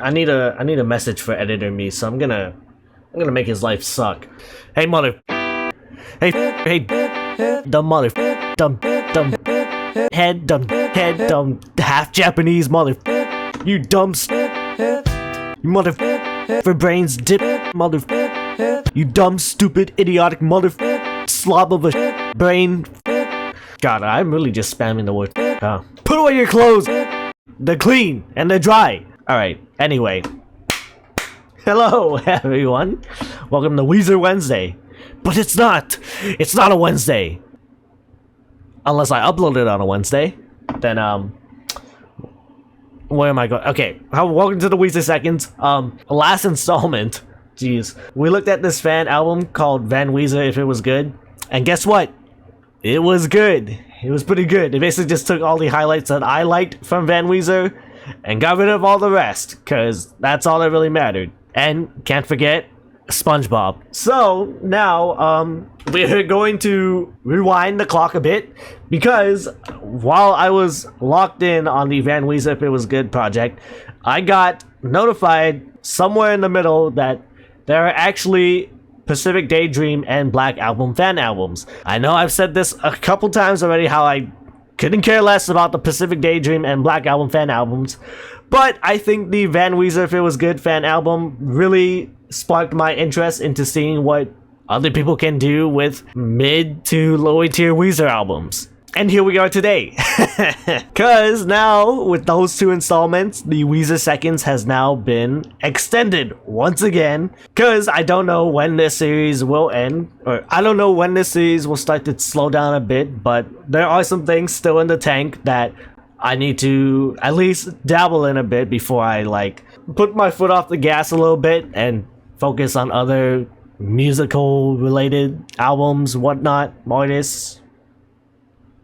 I need a message for editor me, so I'm gonna make his life suck. Hey mother. Hey dumb mother. Dumb half Japanese mother. You dumb you mother for brains dip mother. You dumb stupid idiotic mother slob of a brain. God, I'm really just spamming the word. Put away your clothes. They're clean and they're dry. Alright, anyway. Hello, everyone. Welcome to Weezer Wednesday. But it's not a Wednesday. Unless I upload it on a Wednesday. Then, where am I going? Okay, welcome to the Weezer Seconds. Last installment. Jeez. We looked at this fan album called Van Weezer If It Was Good. And guess what? It was good. It was pretty good. It basically just took all the highlights that I liked from Van Weezer and got rid of all the rest, because that's all that really mattered. And can't forget SpongeBob. So now we're going to rewind the clock a bit, because while I was locked in on the Van Weezer If It Was Good project, I got notified somewhere in the middle that there are actually Pacific Daydream and Black Album fan albums. I know I've said this a couple times already, how I couldn't care less about the Pacific Daydream and Black Album fan albums, but I think the Van Weezer If It Was Good fan album really sparked my interest into seeing what other people can do with mid to lower tier Weezer albums. And here we are today. Cause now, with those two installments, the Weezer Seconds has now been extended once again. Cause I don't know when this series will end, or I don't know when this series will start to slow down a bit, but there are some things still in the tank that I need to at least dabble in a bit before I like put my foot off the gas a little bit and focus on other musical related albums, whatnot, artists.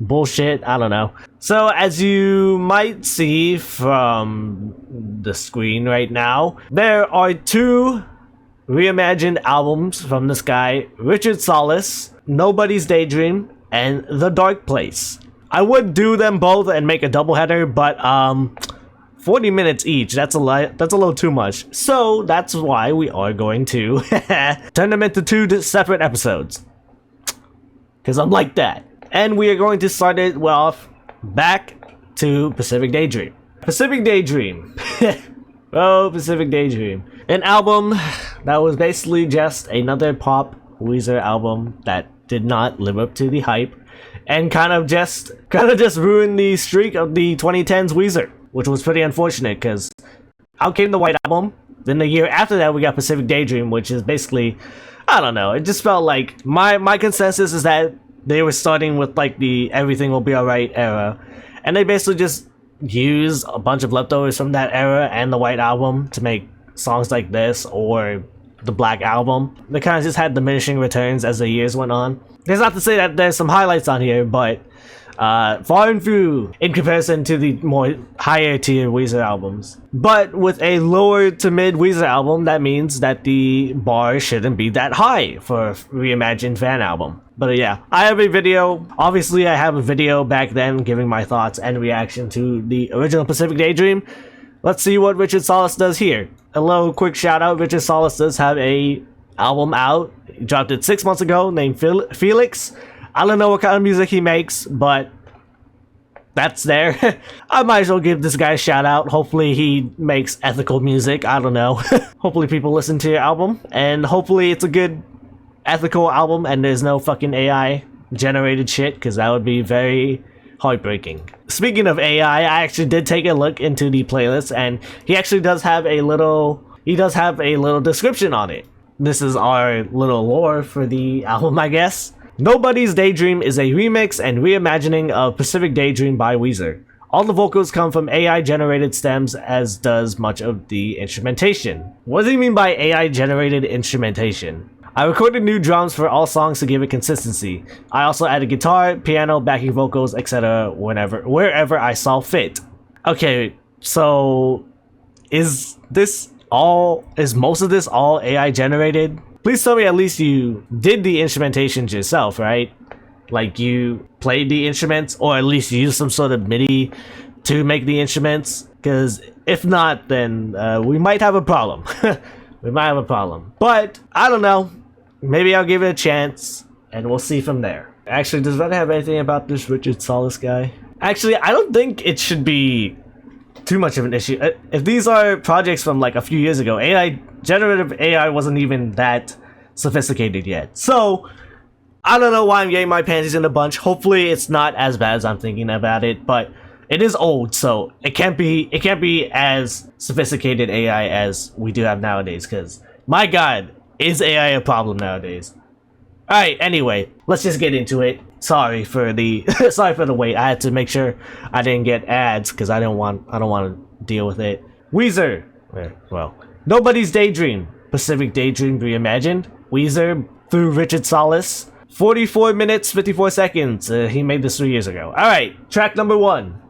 Bullshit, I don't know. So as you might see from the screen right now, there are two reimagined albums from this guy, Richard Sallis, Nobody's Daydream, and The Dark Place. I would do them both and make a doubleheader, but 40 minutes each, that's a little too much. So that's why we are going to turn them into two separate episodes. Cause I'm like that. And we are going to start it off back to Pacific Daydream. Pacific Daydream. Oh, Pacific Daydream. An album that was basically just another pop Weezer album that did not live up to the hype and kind of just ruined the streak of the 2010s Weezer, which was pretty unfortunate because out came the White Album. Then the year after that we got Pacific Daydream, which is basically, I don't know, it just felt like my consensus is that they were starting with like the Everything Will Be Alright era, and they basically just used a bunch of leftovers from that era and the White Album to make songs like this or the Black Album. They kind of just had diminishing returns as the years went on. There's not to say that there's some highlights on here, but far and few in comparison to the more higher tier Weezer albums. But with a lower to mid Weezer album, that means that the bar shouldn't be that high for a reimagined fan album. But yeah, I have a video. Obviously, I have a video back then giving my thoughts and reaction to the original Pacific Daydream. Let's see what Richard Sallis does here. A little quick shout out, Richard Sallis does have a album out. He dropped it 6 months ago named Felix. I don't know what kind of music he makes, but that's there. I might as well give this guy a shout out. Hopefully he makes ethical music. I don't know. Hopefully people listen to your album, and hopefully it's a good ethical album and there's no fucking AI generated shit, because that would be very heartbreaking. Speaking of AI, I actually did take a look into the playlist, and he actually does have a little description on it. This is our little lore for the album, I guess. Nobody's Daydream is a remix and reimagining of Pacific Daydream by Weezer. All the vocals come from AI-generated stems, as does much of the instrumentation. What do you mean by AI-generated instrumentation? I recorded new drums for all songs to give it consistency. I also added guitar, piano, backing vocals, etc. wherever I saw fit. Okay, so is most of this all AI generated? Please tell me at least you did the instrumentations yourself, right? Like you played the instruments, or at least used some sort of MIDI to make the instruments, because if not, then we might have a problem. We might have a problem. But I don't know. Maybe I'll give it a chance, and we'll see from there. Actually, does Red have anything about this Richard Sallis guy? Actually, I don't think it should be too much of an issue. If these are projects from like a few years ago, generative AI wasn't even that sophisticated yet. So I don't know why I'm getting my panties in a bunch. Hopefully it's not as bad as I'm thinking about it, but it is old, so it can't be as sophisticated AI as we do have nowadays, because my god, is AI a problem nowadays. Alright, anyway, let's just get into it. Sorry for the wait. I had to make sure I didn't get ads because I don't want to deal with it. Weezer. Well, Nobody's Daydream. Pacific Daydream reimagined. Weezer through Richard Sallis. 44 minutes 54 seconds. He made this 3 years ago. Alright, track number 1.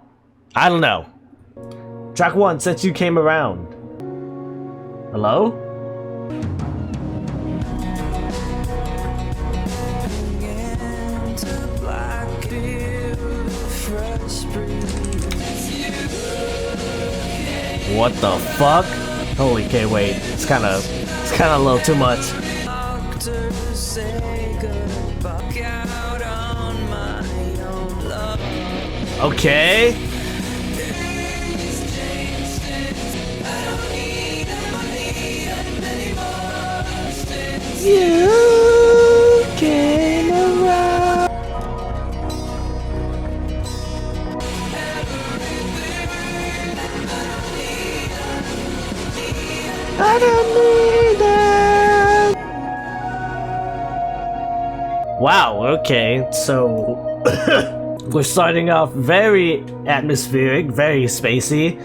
I don't know. Track 1, Since You Came Around. Hello? What the fuck? Holy K, wait. It's kinda a little too much. Okay. You came around. I don't need that. Wow, okay, so we're starting off very atmospheric, very spacey.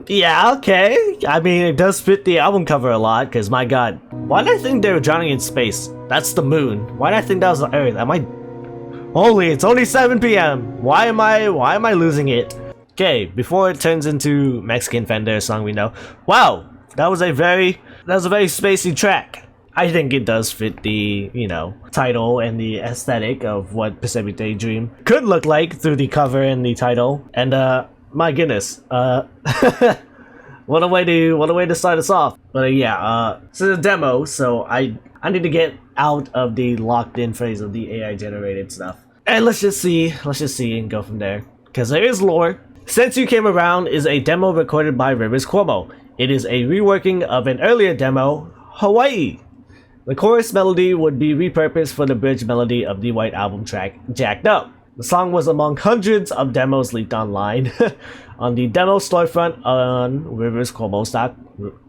Yeah, okay. I mean, it does fit the album cover a lot, because my god, why did I think they were drowning in space? That's the moon. Why did I think that was the Earth? It's only 7 p.m. Why am I losing it? Okay, before it turns into Mexican Fender, a song we know. Wow, that was a very spacey track. I think it does fit the, title and the aesthetic of what Pacific Daydream could look like through the cover and the title. And my goodness, what a way to start us off. But yeah, this is a demo, so I need to get out of the locked-in phase of the AI generated stuff. And let's just see and go from there. Because there is lore. Since You Came Around is a demo recorded by Riverscuomo. It is a reworking of an earlier demo, Hawaii. The chorus melody would be repurposed for the bridge melody of the White Album track, Jacked Up. The song was among hundreds of demos leaked online on the demo storefront on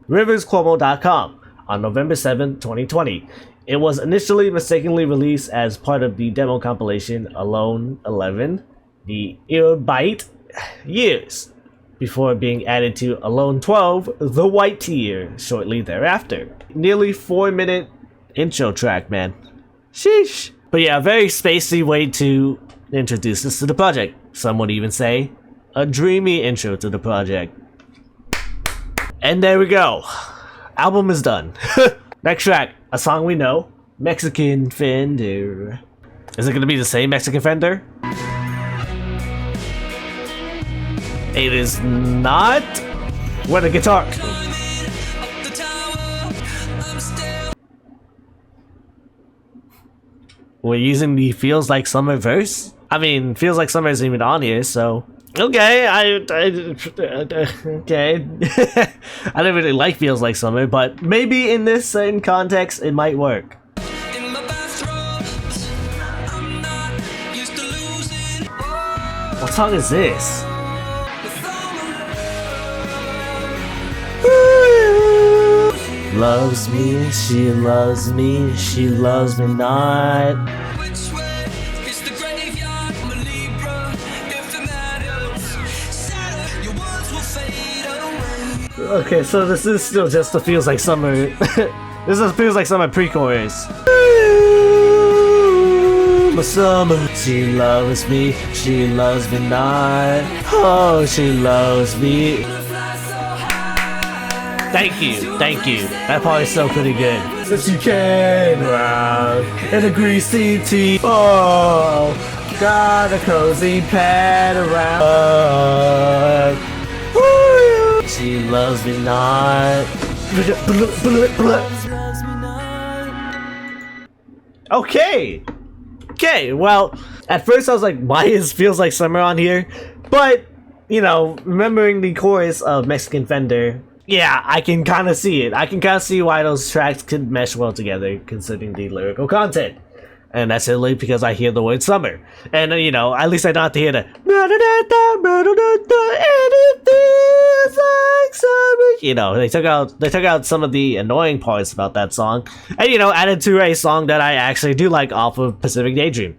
riverscuomo.com on November 7, 2020. It was initially mistakenly released as part of the demo compilation Alone 11, the Earbyte years, before being added to Alone 12, The White Tier, shortly thereafter. Nearly 4-minute intro track, man. Sheesh. But yeah, a very spacey way to introduce us to the project. Some would even say a dreamy intro to the project. And there we go. Album is done. Next track, a song we know, Mexican Fender. Is it gonna be the same Mexican Fender? It is not. Where the guitar? We're using the Feels Like Summer verse? I mean, Feels Like Summer isn't even on here, so... Okay, okay. I don't really like Feels Like Summer, but maybe in this certain context, it might work. What song is this? Loves me, she loves me, she loves me not. Okay, so this is still just the Feels Like Summer. This is Feels Like Summer pre-chorus. My summer, she loves me, she loves me not. Oh, she loves me. Thank you. That part is so pretty good. fast as you can round in a greasy tea. Oh, got a cozy pad around. Woo! She loves me not. Okay. Okay, well, at first I was like, why feels like summer on here? But, you know, remembering the chorus of Mexican Fender, yeah, I can kind of see it. I can kind of see why those tracks could mesh well together, considering the lyrical content. And that's only because I hear the word summer. And, you know, at least I don't have to hear the... And it feels like summer. You know, they took out some of the annoying parts about that song. And, you know, added to a song that I actually do like off of Pacific Daydream.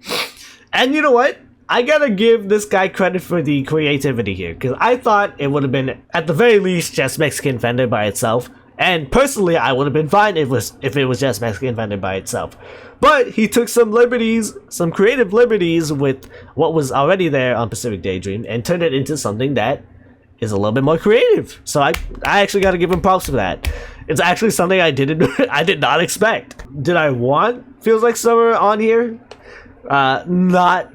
And you know what? I gotta give this guy credit for the creativity here, because I thought it would have been, at the very least, just Mexican Fender by itself. And personally, I would have been fine if it was just Mexican Fender by itself. But he took some liberties, some creative liberties with what was already there on Pacific Daydream and turned it into something that is a little bit more creative. So I actually gotta give him props for that. It's actually something I did not expect. Did I want Feels Like Summer on here? Not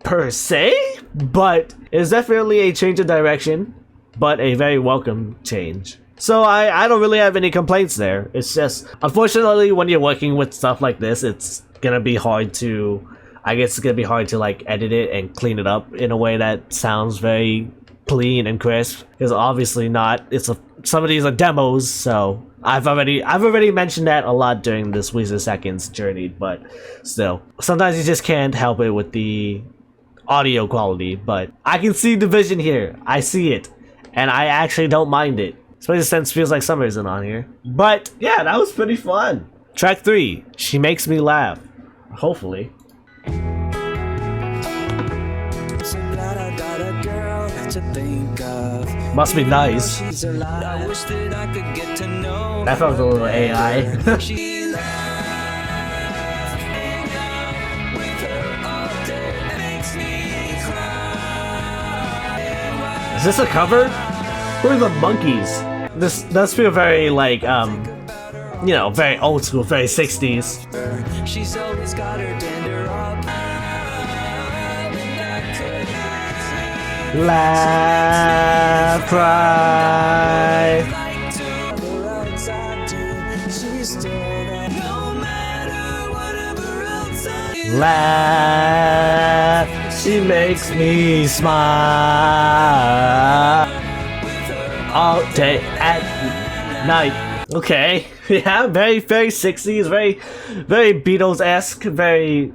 per se, but it's definitely a change of direction, but a very welcome change. So I don't really have any complaints there. It's just, unfortunately, when you're working with stuff like this, it's gonna be hard to, I guess it's gonna be hard to like edit it and clean it up in a way that sounds very clean and crisp, because obviously not, some of these are demos, so I've already mentioned that a lot during this Weezer Seconds journey, but still, sometimes you just can't help it with the audio quality. But I can see the vision here. I see it, and I actually don't mind it, especially since Feels Like Summer isn't on here. But yeah, that was pretty fun. Track 3, She Makes Me Laugh. Hopefully. Must be nice. That felt a little AI. Is this a cover? Who are the Monkeys? This does feel very like, you know, very old school, very 60s. She's always got her dander up. Laugh, cry. Laugh, she makes me smile all day at night. Okay, yeah, very 60s, very Beatles-esque, very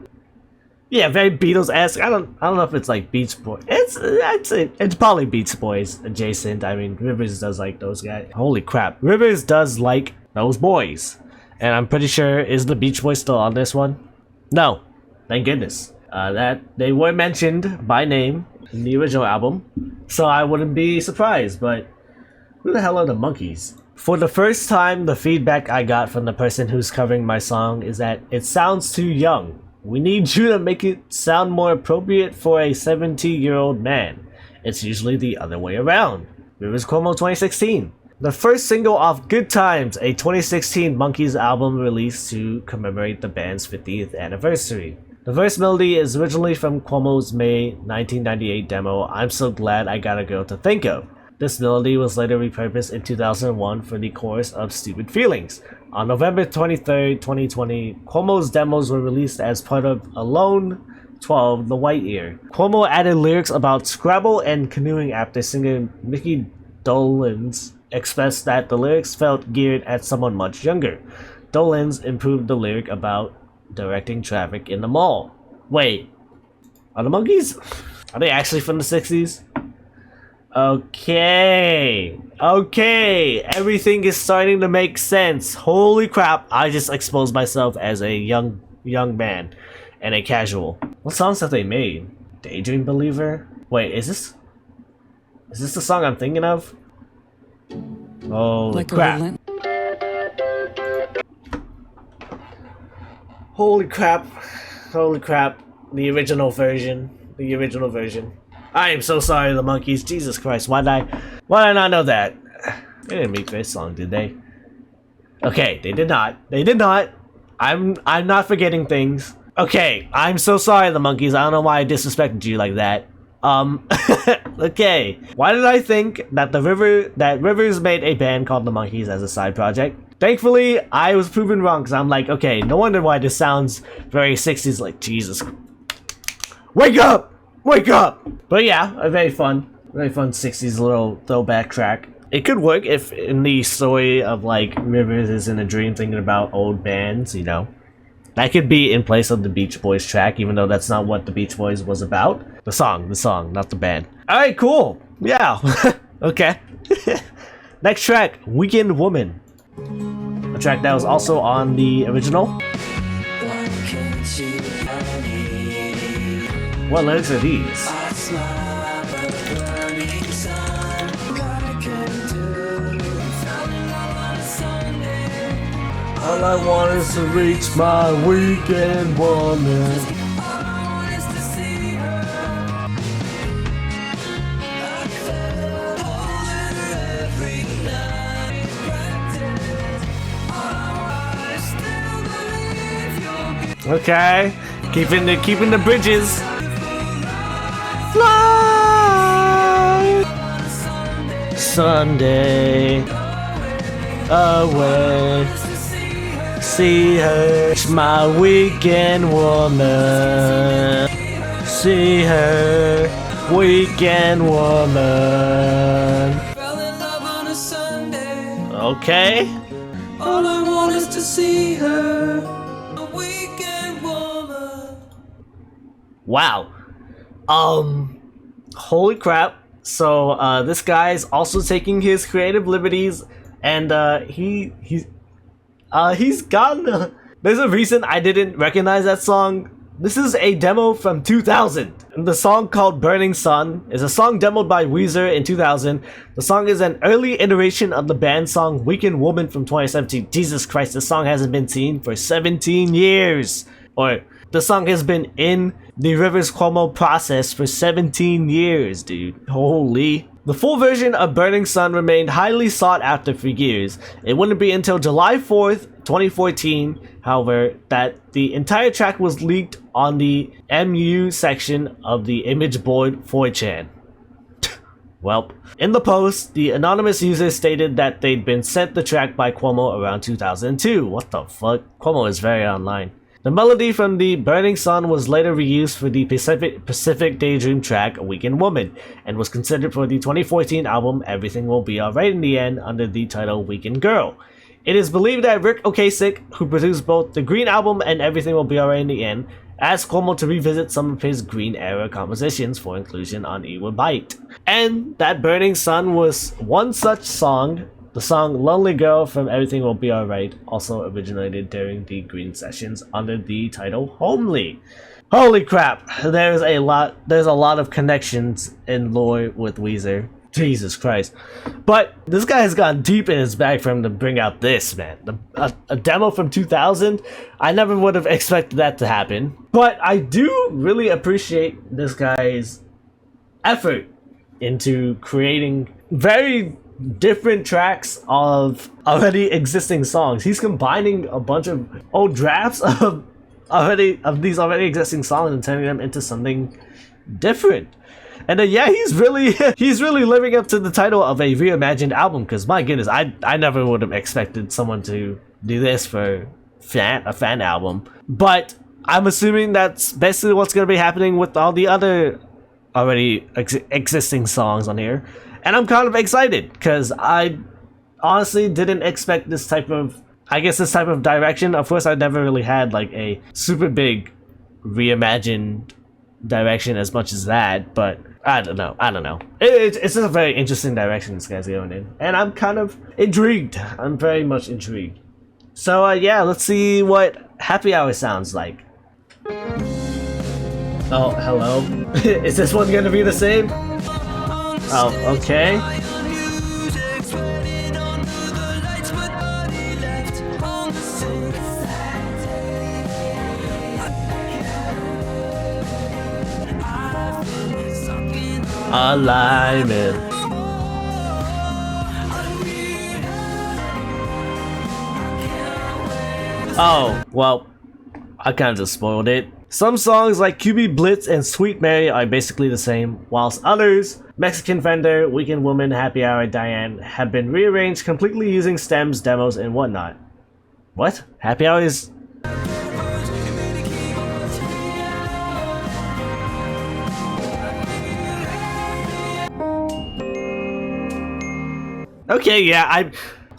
Beatles-esque. I don't know if it's like Beach Boys. I'd say it's probably Beach Boys adjacent. I mean, Rivers does like those guys. Holy crap, Rivers does like those boys, and I'm pretty sure, is the Beach Boys still on this one? No, thank goodness. That they were mentioned by name in the original album, so I wouldn't be surprised. But who the hell are the Monkeys? For the first time, the feedback I got from the person who's covering my song is that it sounds too young. We need you to make it sound more appropriate for a 70-year-old man. It's usually the other way around. Riverscuomo 2016. The first single off Good Times, a 2016 Monkeys album released to commemorate the band's 50th anniversary. The verse melody is originally from Cuomo's May 1998 demo, I'm So Glad I Got a Girl to Think Of. This melody was later repurposed in 2001 for the chorus of Stupid Feelings. On November 23, 2020, Cuomo's demos were released as part of Alone 12, The White Ear. Cuomo added lyrics about Scrabble and canoeing after singer Mickey Dolenz expressed that the lyrics felt geared at someone much younger. Dolenz improved the lyric about directing traffic in the mall. Wait, are the Monkeys? Are they actually from the 60s? Okay, everything is starting to make sense. Holy crap, I just exposed myself as a young man and a casual. What songs have they made? Daydream Believer? Wait, is this the song I'm thinking of? Holy crap. Holy crap. The original version. I am so sorry, the Monkeys. Jesus Christ, why did I not know that? They didn't make this song, did they? Okay, they did not. They did not. I'm not forgetting things. Okay, I'm so sorry, the monkeys. I don't know why I disrespected you like that. Okay. Why did I think that Rivers made a band called the Monkeys as a side project? Thankfully, I was proven wrong because I'm like, okay, no wonder why this sounds very 60s. Like, Jesus. Wake up! Wake up! But yeah, a very fun 60s little throwback track. It could work if in the story of like Rivers is in a dream thinking about old bands, you know. That could be in place of the Beach Boys track, even though that's not what the Beach Boys was about. The song, not the band. Alright, cool. Yeah. Okay. Next track, Weekend Woman. A track that was also on the original. What lyrics are these? All I want is to reach my weekend woman. Okay, keeping the bridges. Fly Sunday away. See her, my weekend woman. See her, weekend woman. Okay. All I want is to see her, a weekend woman. Wow. Holy crap. So, this guy's also taking his creative liberties, and, he's gotten there's a reason I didn't recognize that song. This is a demo from 2000. The song called Burning Sun is a song demoed by Weezer in 2000. The song is an early iteration of the band song Weekend Woman from 2017. Jesus Christ, this song hasn't been seen for 17 years. Or, the song has been in the Riverscuomo process for 17 years, dude. Holy. The full version of Burning Sun remained highly sought after for years. It wouldn't be until July 4th, 2014, however, that the entire track was leaked on the MU section of the image board 4chan. Welp. In the post, the anonymous user stated that they'd been sent the track by Cuomo around 2002. What the fuck? Cuomo is very online. The melody from the Burning Sun was later reused for the Pacific Daydream track, A Weekend Woman, and was considered for the 2014 album Everything Will Be Alright in the End under the title Weekend Girl. It is believed that Rick Ocasek, who produced both the Green album and Everything Will Be Alright in the End, asked Cuomo to revisit some of his Green era compositions for inclusion on Ewa Bite. And that Burning Sun was one such song. The song Lonely Girl from Everything Will Be Alright also originated during the Green sessions under the title Homely. Holy crap, there's a lot of connections in lore with Weezer. Jesus Christ. But this guy has gone deep in his bag for him to bring out this, man. A demo from 2000? I never would have expected that to happen. But I do really appreciate this guy's effort into creating very different tracks of already existing songs. He's combining a bunch of old drafts of these already existing songs and turning them into something different. And then, yeah, he's really living up to the title of a reimagined album, because my goodness, I never would have expected someone to do this for a fan album. But I'm assuming that's basically what's going to be happening with all the other already existing songs on here. And I'm kind of excited, because I honestly didn't expect this type of direction. Of course, I never really had like a super big reimagined direction as much as that, but I don't know. It's just a very interesting direction this guy's going in, and I'm kind of intrigued. I'm very much intrigued. So yeah, let's see what Happy Hour sounds like. Oh, hello. Is this one gonna be the same? Oh, okay. Alignment. Oh, well, I kind of just spoiled it. Some songs like QB Blitz and Sweet Mary are basically the same, whilst others, Mexican Fender, Weekend Woman, Happy Hour, Diane, have been rearranged completely using stems, demos, and whatnot. What? Happy Hour is... Okay, yeah,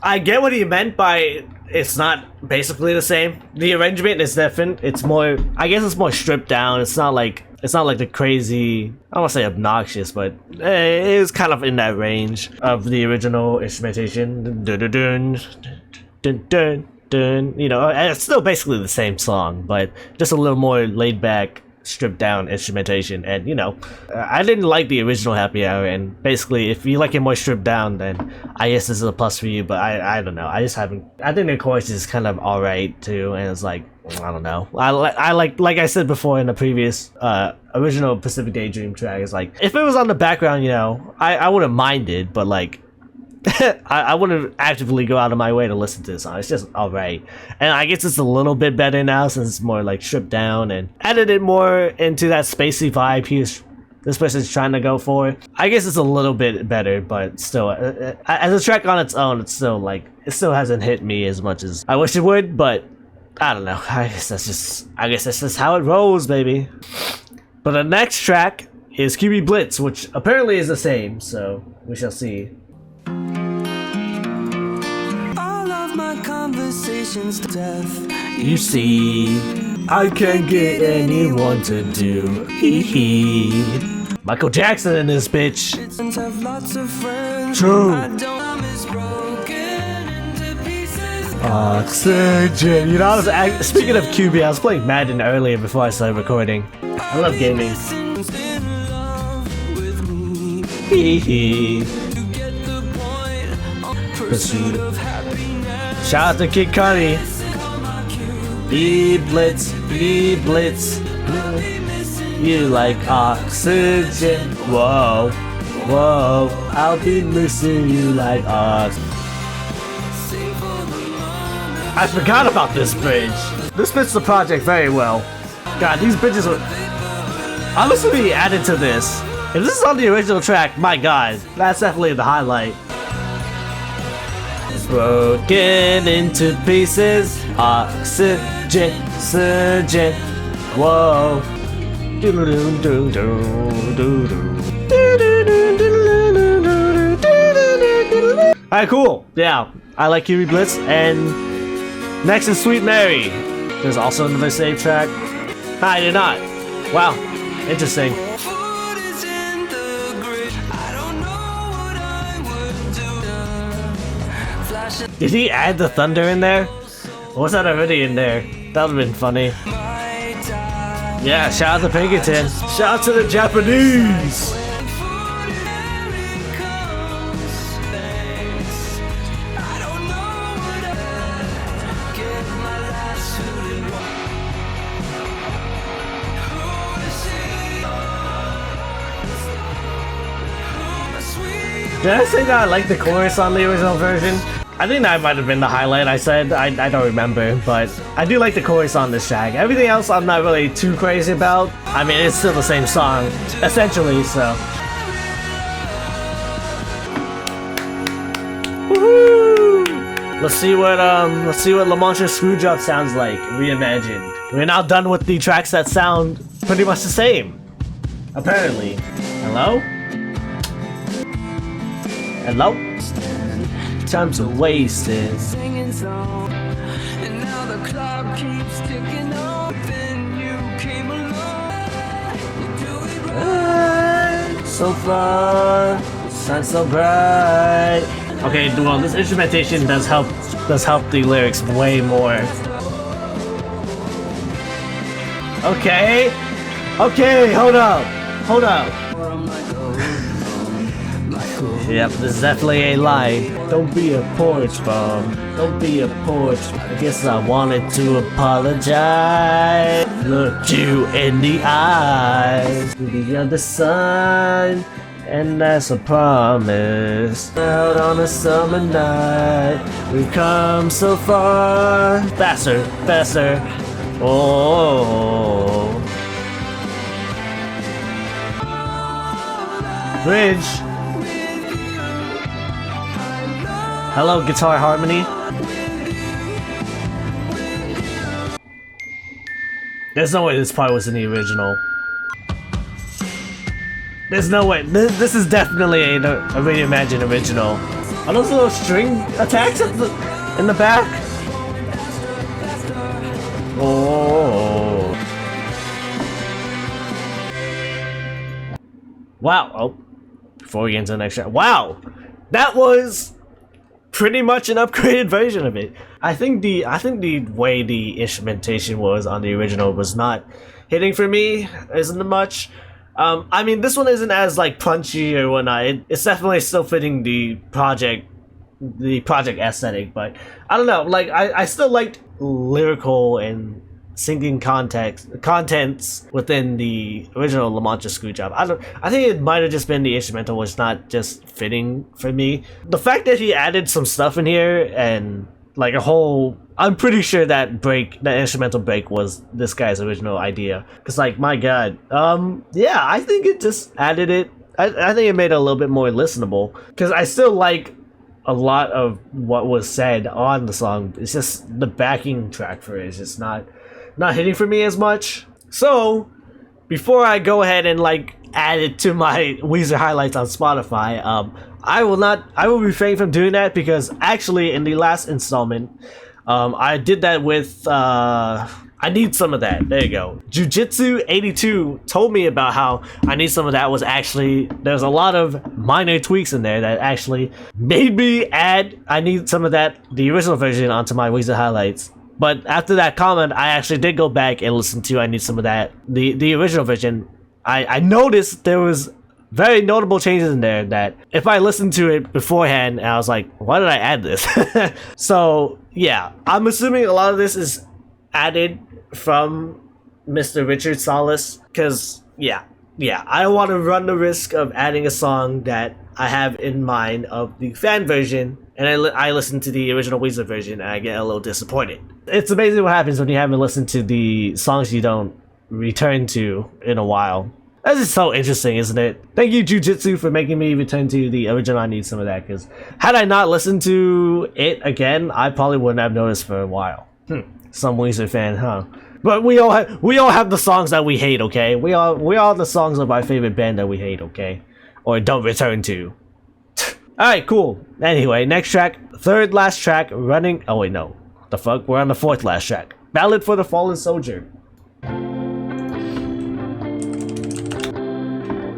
I get what he meant by it's not basically the same. The arrangement is different. It's more, I guess it's more stripped down. It's not like the crazy, I don't want to say obnoxious, but it is kind of in that range of the original instrumentation. Dun, dun, dun, dun, dun, dun. You know, it's still basically the same song, but just a little more laid back, stripped down instrumentation. And you know, I didn't like the original Happy Hour, and basically if you like it more stripped down, then I guess this is a plus for you. But I don't know, I just haven't, I think the chorus is kind of alright too, and it's like, I don't know, I like I said before in the previous original Pacific Daydream track, is like, if it was on the background, you know, I wouldn't mind it, but like I wouldn't actively go out of my way to listen to this song. It's just alright. And I guess it's a little bit better now since it's more like stripped down and edited more into that spacey vibe this person's trying to go for. I guess it's a little bit better, but still, as a track on its own, it's still like, it still hasn't hit me as much as I wish it would, but I don't know. I guess that's just how it rolls, baby. But the next track is QB Blitz, which apparently is the same, so we shall see. Conversations to death. You see, I can't get anyone to do. Michael Jackson in this bitch. True. Oxygen. You know, speaking of QB, I was playing Madden earlier before I started recording. I love gaming. Pursuit of happiness. Shout out to Kid Cudi. Be blitz, be blitz. You like oxygen. Whoa, whoa. I'll be missing you like oxygen. I forgot about this bridge. This fits the project very well. God, these bridges are honestly added to this. If this is on the original track, my god, that's definitely the highlight. Broken into pieces, oxygen, oxygen, whoa. Alright, cool. Yeah, I like QB Blitz. And next is Sweet Mary. There's also another save track. I did not. Wow, interesting. Did he add the thunder in there? Or was that already in there? That would've been funny. Yeah, shout out to Pinkerton. Shout out to the Japanese! Did I say that I like the chorus on the original version? I think that might have been the highlight I said. I don't remember, but I do like the chorus on this track. Everything else I'm not really too crazy about. I mean, it's still the same song, essentially, so. Woohoo! Let's see what La Mancha Screwjob sounds like, reimagined. We're now done with the tracks that sound pretty much the same. Apparently. Hello? Hello? Time's wasted. And now the clock keeps ticking up, and you came along. So far, sun so bright. Okay, well, this instrumentation does help the lyrics way more. Okay, hold up. Yep, this is definitely a lie. Don't be a porch bum. Don't be a porch. I guess I wanted to apologize. Looked you in the eyes. To the other side. and that's a promise. Out on a summer night, we've come so far. Faster, faster. Oh. Bridge. Hello, guitar harmony. There's no way this part was in the original. There's no way. This is definitely a reimagined original. Are those little string attacks in the back? Oh. Wow. Oh. Before we get into the next track. Wow. That was pretty much an upgraded version of it. I think the way the instrumentation was on the original was not hitting for me isn't much. I mean, this one isn't as like punchy or whatnot. It's definitely still fitting the project aesthetic, but I don't know. Like I still liked lyrical and singing contents within the original La Mancha Screwjob. I think it might have just been the instrumental was not just fitting for me. The fact that he added some stuff in here and like a whole, I'm pretty sure that instrumental break was this guy's original idea. Cause like my god, yeah, I think it just added it. I think it made it a little bit more listenable. Cause I still like a lot of what was said on the song. It's just the backing track for it is just not hitting for me as much. So before I go ahead and like add it to my Weezer highlights on Spotify, I will refrain from doing that because actually in the last installment, I did that with I Need Some of That. There you go. Jujitsu82 told me about how I Need Some of That was actually, there's a lot of minor tweaks in there that actually made me add I Need Some of That, the original version, onto my Weezer highlights. But after that comment, I actually did go back and listen to I Need Some of That, the original version. I noticed there was very notable changes in there that if I listened to it beforehand, I was like, why did I add this? So yeah, I'm assuming a lot of this is added from Mr. Richard Sallis, because yeah, I don't want to run the risk of adding a song that I have in mind of the fan version, and I listen to the original Weezer version and I get a little disappointed. It's amazing what happens when you haven't listened to the songs you don't return to in a while. That's just so interesting, isn't it? Thank you, Jujitsu, for making me return to the original I Need Some of That, because had I not listened to it again, I probably wouldn't have noticed for a while. Some Weezer fan, huh? But we all have the songs that we hate, okay? We all have the songs of our favorite band that we hate, okay? Or don't return to. Alright, cool. Anyway, next track, third last track, running. Oh wait, no. The fuck? We're on the fourth last track. Ballad for the Fallen Soldier.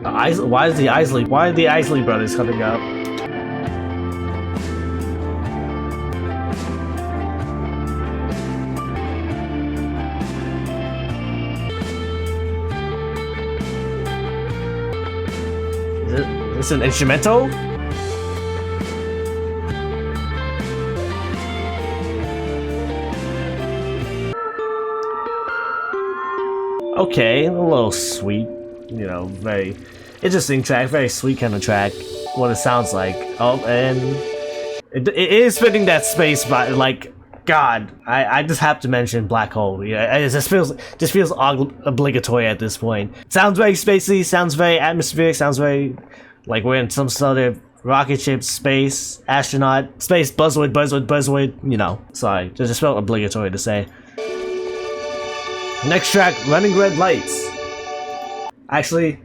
Why are the Isley brothers coming up? Is this an instrumental? Okay, a little sweet, you know, very interesting track, very sweet kind of track, what it sounds like. Oh, and it is fitting that space, but like, God, I just have to mention Black Hole. Yeah, it just feels obligatory at this point. Sounds very spacey, sounds very atmospheric, sounds very like we're in some sort of rocket ship, space, astronaut, space, buzzword, you know. Sorry, it just felt obligatory to say. Next track, Running Red Lights. Actually,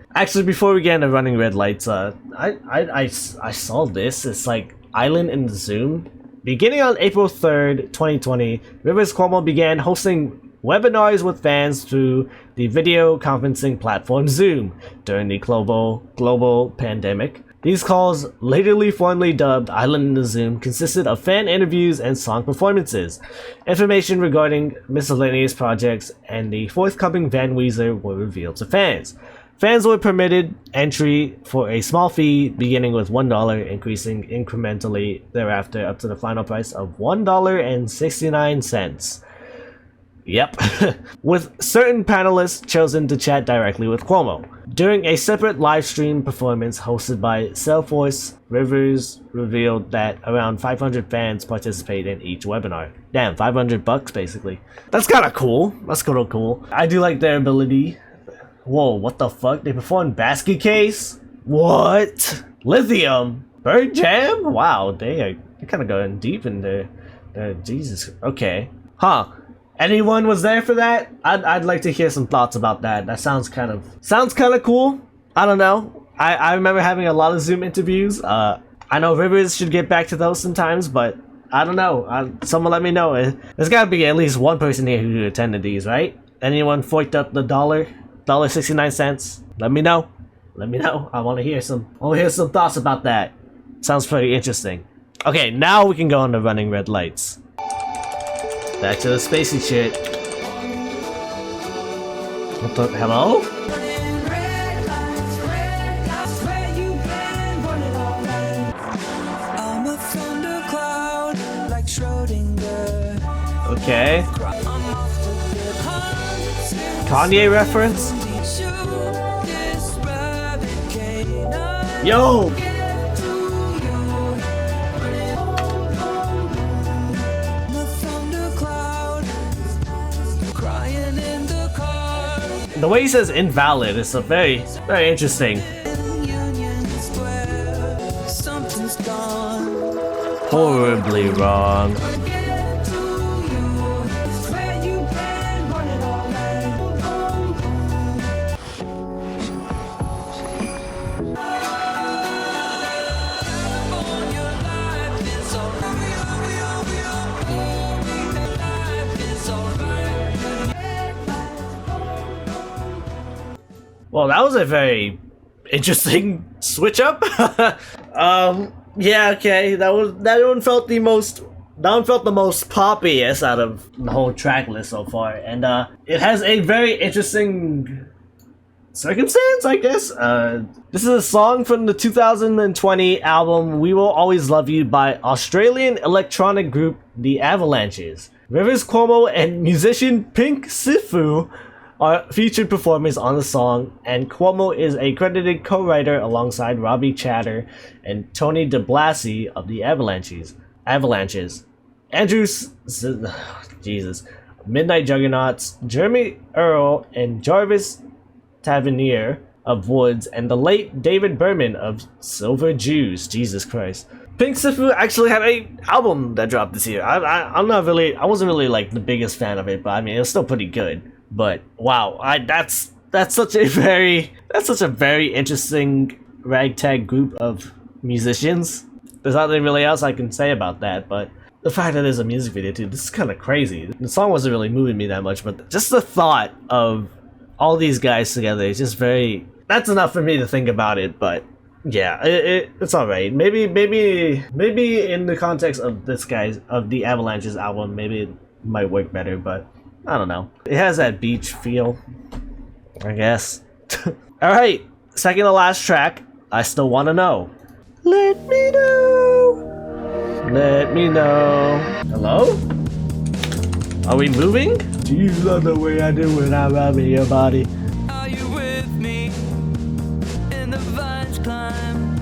before we get into Running Red Lights, I saw this. It's like Island in the Zoom. Beginning on April 3rd, 2020, Riverscuomo began hosting webinars with fans through the video conferencing platform Zoom during the global pandemic. These calls, latterly fondly dubbed Island in the Zoom, consisted of fan interviews and song performances. Information regarding miscellaneous projects and the forthcoming Van Weezer were revealed to fans. Fans were permitted entry for a small fee, beginning with $1, increasing incrementally thereafter up to the final price of $1.69. Yep. With certain panelists chosen to chat directly with Cuomo. During a separate live stream performance hosted by Salesforce, Rivers revealed that around 500 fans participate in each webinar. Damn, $500 basically. That's kinda cool. That's kinda cool. I do like their ability. Whoa, what the fuck? They performed basket case? What? Lithium? Bird Jam? Wow, they're kinda going deep in there. Jesus. Okay. Huh. Anyone was there for that? I'd like to hear some thoughts about that. That sounds kind of cool. I don't know. I remember having a lot of Zoom interviews. I know Rivers should get back to those sometimes, but I don't know. Someone let me know. There's gotta be at least one person here who attended these, right? Anyone forked up the $1.69? Let me know. Let me know. I want to hear some thoughts about that. Sounds pretty interesting. Okay, now we can go on the running red lights. Back to the spacey shit. What the? Hello? Okay. Kanye reference? Yo! The way he says invalid is a very interesting. Horribly wrong. Well, that was a very interesting switch up. Yeah, okay. That one felt the most poppiest out of the whole track list so far, and it has a very interesting circumstance, I guess. This is a song from the 2020 album "We Will Always Love You" by Australian electronic group The Avalanches. Riverscuomo and musician Pink Sifu are featured performers on the song, and Cuomo is a credited co-writer alongside Robbie Chatter and Tony DeBlasi of the Avalanches. Andrew Jesus, Midnight Juggernauts, Jeremy Earl, and Jarvis Tavernier of Woods, and the late David Berman of Silver Jews. Jesus Christ. Pink Sifu actually had an album that dropped this year. I wasn't really like the biggest fan of it, but I mean it was still pretty good. But wow, that's such a very interesting ragtag group of musicians. There's nothing really else I can say about that, but the fact that there's a music video too, this is kind of crazy. The song wasn't really moving me that much, but just the thought of all these guys together is just that's enough for me to think about it. But yeah, it's alright. Maybe in the context of the Avalanches album, maybe it might work better, but I don't know. It has that beach feel, I guess. Alright, second to last track, I Still Wanna Know. Let me know. Let me know. Hello? Are we moving? Do you love the way I do when I rub in your body? Are you with me in the vines climb?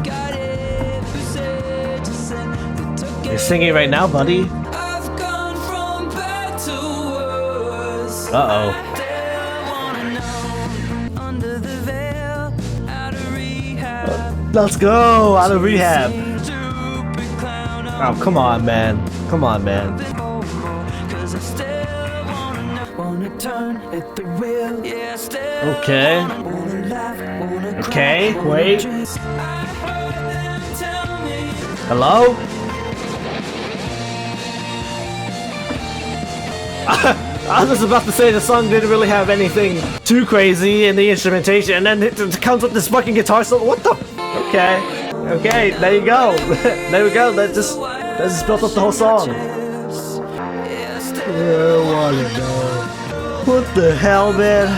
Got it, who said you said they took it. You're singing right now, buddy. I've gone from bad to worse. Uh-oh. I still wanna know, under the veil, out of rehab. Let's go! Out of rehab. Stupid clown, Oh, come on, man. Come on, man. cause I still wanna turn at the wheel. Yeah, I still Okay. wanna laugh, wanna cry, Okay, wanna wait. dream. I heard them tell me Hello? I was just about to say the song didn't really have anything too crazy in the instrumentation, and then it comes with this fucking guitar solo. What the? Okay. Okay, there you go. There we go. That just built up the whole song. I wanna know. What the hell, man?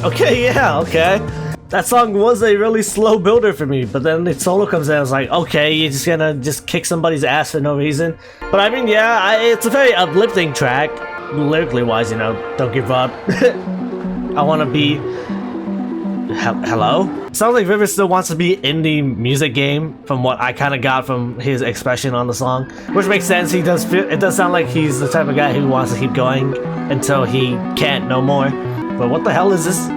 Okay, yeah, okay. that song was a really slow builder for me, but then the solo comes in, I was like, okay, you're just gonna just kick somebody's ass for no reason. But I mean, yeah, it's a very uplifting track, lyrically wise, you know, don't give up. I wanna be... Hello? Sounds like Rivers still wants to be in the music game from what I kind of got from his expression on the song, which makes sense. It does sound like he's the type of guy who wants to keep going until he can't no more. But what the hell is this?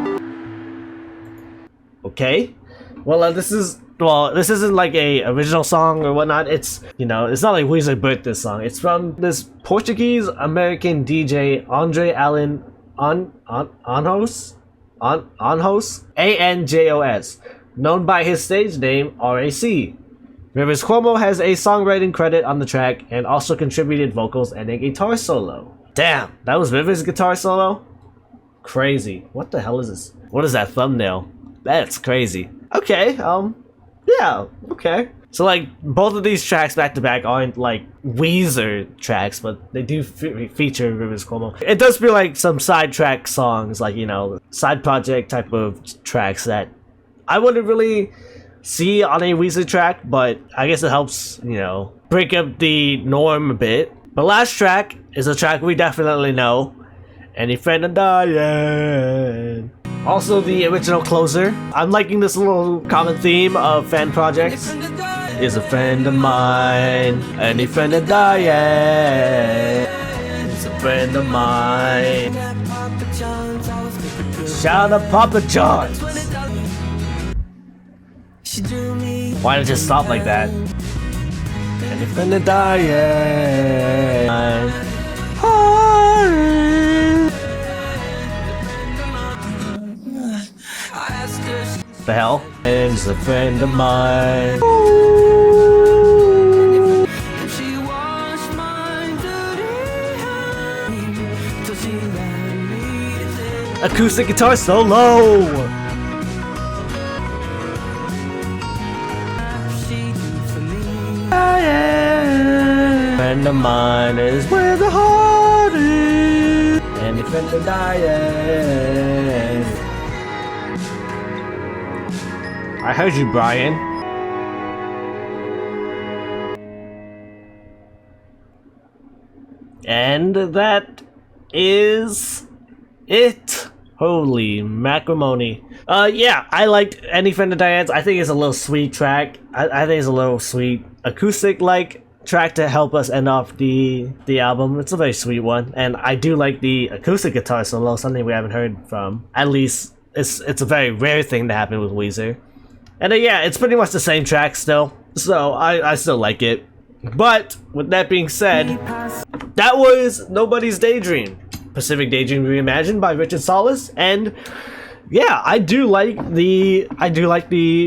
Okay, well this isn't like a original song or whatnot. It's, you know, it's not like Weezer built this song. It's from this Portuguese American DJ Andre Allen Anjos, Anjos, known by his stage name RAC. Riverscuomo has a songwriting credit on the track and also contributed vocals and a guitar solo. Damn, that was Rivers' guitar solo? Crazy. What the hell is this? What is that thumbnail? That's crazy. Okay, yeah, okay. So like, both of these tracks back to back aren't like Weezer tracks, but they do feature Riverscuomo. It does feel like some side track songs, like, you know, side project type of tracks that I wouldn't really see on a Weezer track, but I guess it helps, you know, break up the norm a bit. The last track is a track we definitely know, Any Friend of Diane. Also the original closer. I'm liking this little common theme of fan projects. Is a friend of mine, any friend of Diane. Is a friend of mine. Shout out Papa John's. Why did it just stop like that? Any friend of Diane. The hell? And she's a friend of mine. Acoustic guitar solo. Friend of mine is where the heart is. Any friend of Diane. I heard you, Brian. And that is it. Holy macrimony. Yeah, I liked Any Friend of Diane's. I think it's a little sweet track. I think it's a little sweet acoustic-like track to help us end off the album. It's a very sweet one. And I do like the acoustic guitar solo, something we haven't heard from. At least, it's a very rare thing to happen with Weezer. And yeah, it's pretty much the same track still, so I still like it. But with that being said, that was Nobody's Daydream, Pacific Daydream reimagined by Richard Sallis, and yeah, I do like the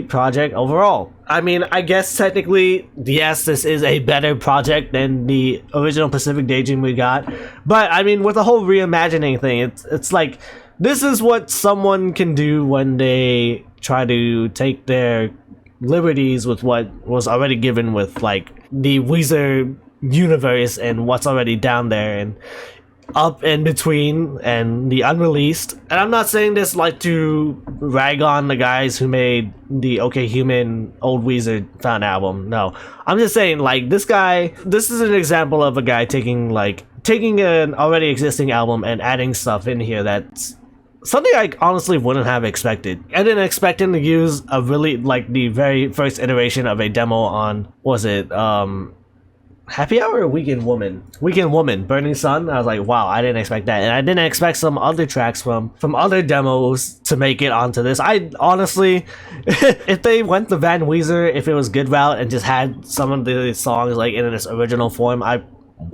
project overall. I mean, I guess technically, yes, this is a better project than the original Pacific Daydream we got, but I mean, with the whole reimagining thing, it's like, this is what someone can do when they try to take their liberties with what was already given with like the Weezer universe and what's already down there and up in between and the unreleased. And I'm not saying this like to rag on the guys who made the OK Human old Weezer found album. No, I'm just saying like this is an example of a guy taking an already existing album and adding stuff in here that's something I honestly wouldn't have expected. I didn't expect him to use a really, like, the very first iteration of a demo on, was it, Happy Hour or Weekend Woman? Weekend Woman, Burning Sun. I was like, wow, I didn't expect that. And I didn't expect some other tracks from other demos to make it onto this. I honestly, if they went the Van Weezer, if it was good route and just had some of the songs, like, in its original form, I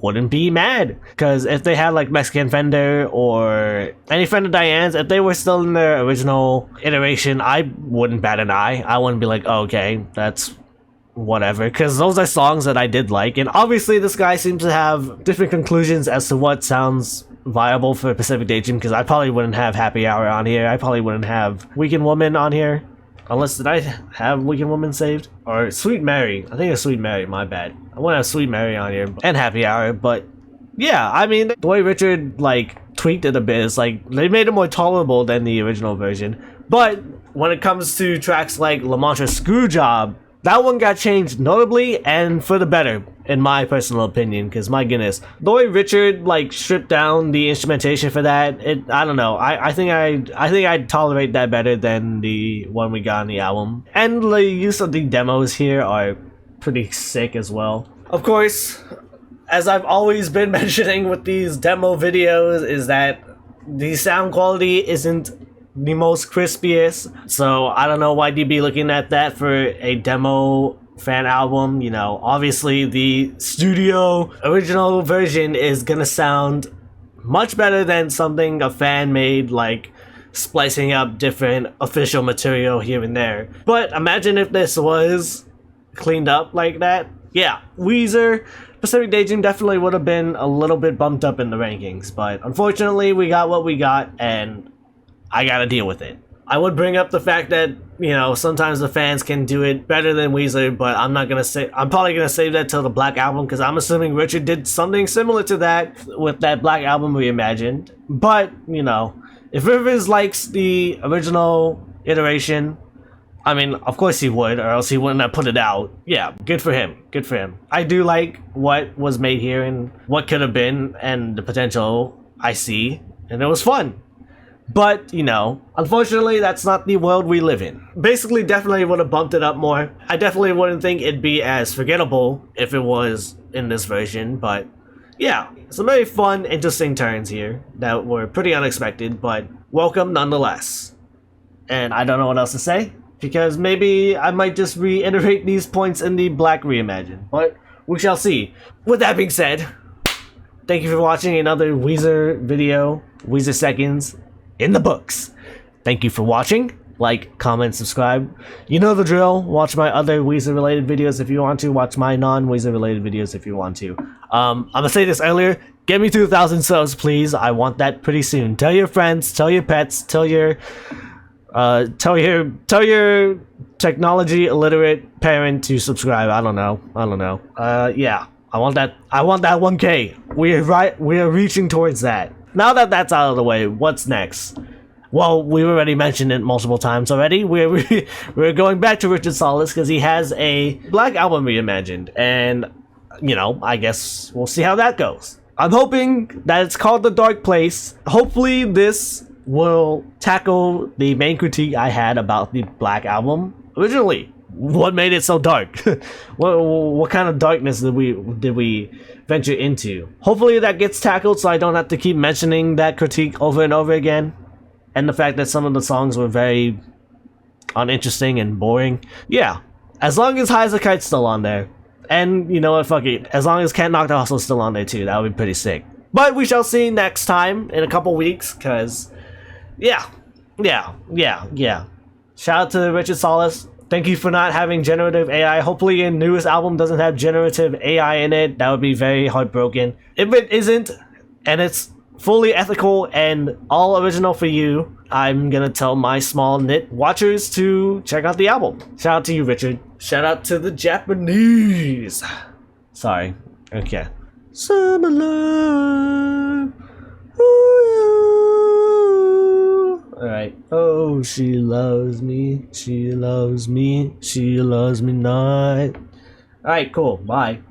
wouldn't be mad, because if they had like Mexican Fender or Any Friend of Diane's, if they were still in their original iteration, I wouldn't bat an eye. I wouldn't be like, oh, okay, that's whatever, because those are songs that I did like. And obviously this guy seems to have different conclusions as to what sounds viable for Pacific Daydream, because I probably wouldn't have Happy Hour on here. I probably wouldn't have Weekend Woman on here. Unless, did I have Weekend Woman saved? Or Sweet Mary. I think it's Sweet Mary, my bad. I want to have Sweet Mary on here. And Happy Hour, but yeah, I mean, the way Richard, like, tweaked it a bit is, like, they made it more tolerable than the original version. But when it comes to tracks like La Mancha Screwjob, that one got changed notably and for the better, in my personal opinion, because my goodness, the way Richard like stripped down the instrumentation for that, I don't know. I think I'd tolerate that better than the one we got on the album. And the use of the demos here are pretty sick as well. Of course, as I've always been mentioning with these demo videos, is that the sound quality isn't the most crispiest, so I don't know why you'd be looking at that for a demo fan album. You know, obviously the studio original version is gonna sound much better than something a fan made, like splicing up different official material here and there. But imagine if this was cleaned up like that. Yeah, Weezer, Pacific Daydream definitely would have been a little bit bumped up in the rankings, but unfortunately we got what we got, and I gotta deal with it. I would bring up the fact that, you know, sometimes the fans can do it better than Weezer, but I'm probably gonna save that till the Black Album, because I'm assuming Richard did something similar to that with that Black Album reimagined. But, you know, if Rivers likes the original iteration, I mean, of course he would, or else he wouldn't have put it out. Yeah, good for him. Good for him. I do like what was made here and what could have been and the potential I see, and it was fun. But, you know, unfortunately, that's not the world we live in. Basically, definitely would have bumped it up more. I definitely wouldn't think it'd be as forgettable if it was in this version, but yeah, some very fun, interesting turns here that were pretty unexpected, but welcome nonetheless. And I don't know what else to say, because maybe I might just reiterate these points in the Black Reimagined, but we shall see. With that being said, thank you for watching another Weezer video, Weezer Seconds, in the books. Thank you for watching. Like, comment, subscribe. You know the drill. Watch my other Weezer related videos if you want to. Watch my non-Weezer related videos if you want to. I'm gonna say this earlier. Get me to 1,000 subs, please. I want that pretty soon. Tell your friends, tell your pets, tell your technology illiterate parent to subscribe. I don't know. Yeah. I want that 1K. We are reaching towards that. Now that that's out of the way, what's next? Well, we've already mentioned it multiple times already. We're going back to Richard Sallis because he has a Black Album reimagined, and you know, I guess we'll see how that goes. I'm hoping that it's called The Dark Place. Hopefully this will tackle the main critique I had about the Black Album originally. What made it so dark? what kind of darkness did we venture into? Hopefully that gets tackled so I don't have to keep mentioning that critique over and over again. And the fact that some of the songs were very uninteresting and boring. Yeah, as long as High as a Kite's still on there. And you know what, fuck it. As long as Can't Knock the Hustle's still on there too, that would be pretty sick. But we shall see next time in a couple weeks, cause yeah. Shout out to Richard Sallis. Thank you for not having generative AI. Hopefully your newest album doesn't have generative AI in it. That would be very heartbroken. If it isn't, and it's fully ethical and all original for you, I'm gonna tell my small knit watchers to check out the album. Shout out to you, Richard. Shout out to the Japanese. Sorry. Okay. Summer love. Alright. Oh, she loves me. She loves me. She loves me not. Alright, cool. Bye.